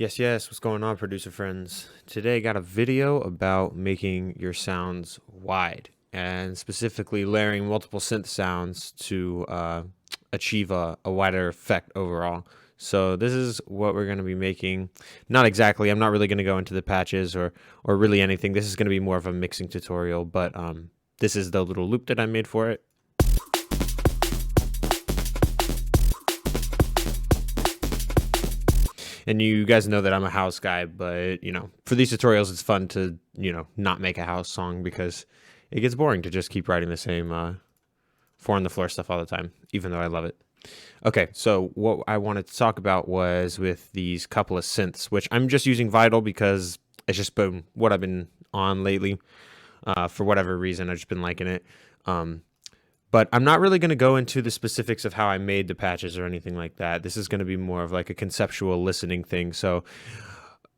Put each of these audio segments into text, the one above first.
Yes, what's going on, producer friends? Today I got a video about making your sounds wide and specifically layering multiple synth sounds to achieve a wider effect overall. So this is what we're going to be making. Not exactly, I'm not really going to go into the patches or really anything. This is going to be more of a mixing tutorial, but this is the little loop that I made for it. And you guys know that I'm a house guy, but, for these tutorials, it's fun to, not make a house song because it gets boring to just keep writing the same four on the floor stuff all the time, even though I love it. Okay, so what I wanted to talk about was with these couple of synths, which I'm just using Vital because it's just been what I've been on lately. For whatever reason, I've just been liking it. But I'm not really going to go into the specifics of how I made the patches or anything like that. This is going to be more of like a conceptual listening thing. So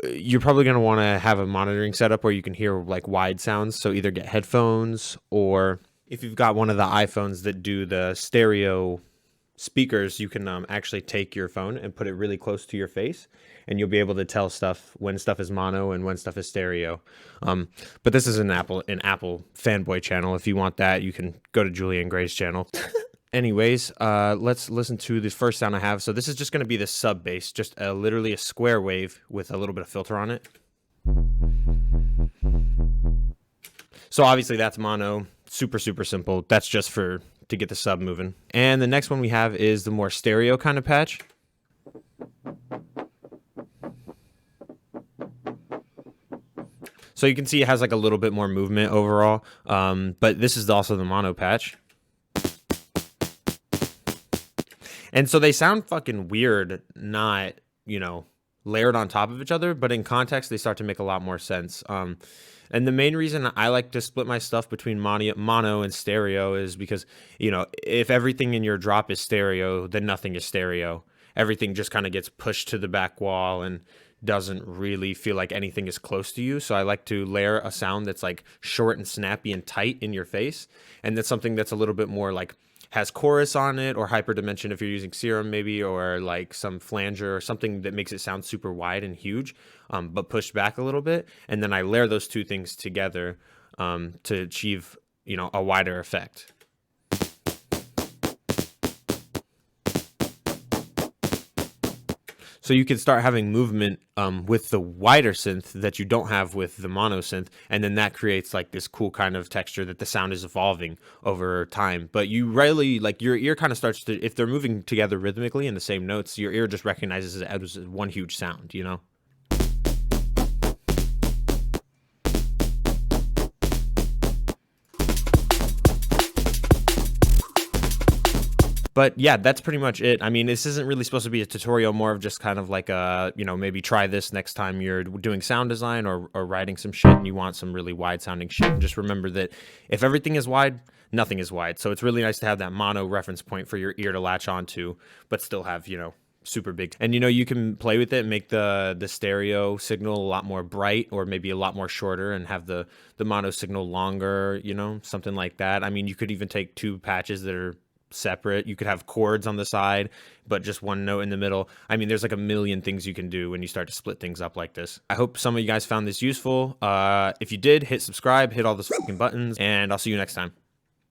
you're probably going to want to have a monitoring setup where you can hear like wide sounds. So either get headphones, or if you've got one of the iPhones that do the stereo speakers, you can actually take your phone and put it really close to your face, and you'll be able to tell stuff when stuff is mono and when stuff is stereo. But this is an Apple fanboy channel. If you want that, you can go to Julian Gray's channel. Anyways, let's listen to the first sound I have. So this is just going to be the sub bass, just literally a square wave with a little bit of filter on it. So obviously that's mono, super simple. That's just to get the sub moving. And the next one we have is the more stereo kind of patch. So you can see it has like a little bit more movement overall, but this is also the mono patch. And so they sound fucking weird, not, layered on top of each other, but in context, they start to make a lot more sense. And the main reason I like to split my stuff between mono and stereo is because, if everything in your drop is stereo, then nothing is stereo. Everything just kind of gets pushed to the back wall and doesn't really feel like anything is close to you. So I like to layer a sound that's like short and snappy and tight in your face. And that's something that's a little bit more like has chorus on it, or hyperdimension if you're using Serum maybe, or like some flanger or something that makes it sound super wide and huge, but pushed back a little bit. And then I layer those two things together to achieve, a wider effect. So you can start having movement with the wider synth that you don't have with the mono synth, and then that creates like this cool kind of texture that the sound is evolving over time. But you rarely, like, your ear kind of starts to, if they're moving together rhythmically in the same notes, your ear just recognizes it as one huge sound, But yeah, that's pretty much it. I mean, this isn't really supposed to be a tutorial, more of just kind of like maybe try this next time you're doing sound design or writing some shit and you want some really wide sounding shit. And just remember that if everything is wide, nothing is wide. So it's really nice to have that mono reference point for your ear to latch onto, but still have, super big. And you can play with it and make the stereo signal a lot more bright, or maybe a lot more shorter, and have the mono signal longer, something like that. I mean, you could even take two patches that are separate. You could have chords on the side, but just one note in the middle. I mean, there's like a million things you can do when you start to split things up like this. I hope some of you guys found this useful. If you did, hit subscribe, hit all those fucking buttons, and I'll see you next time.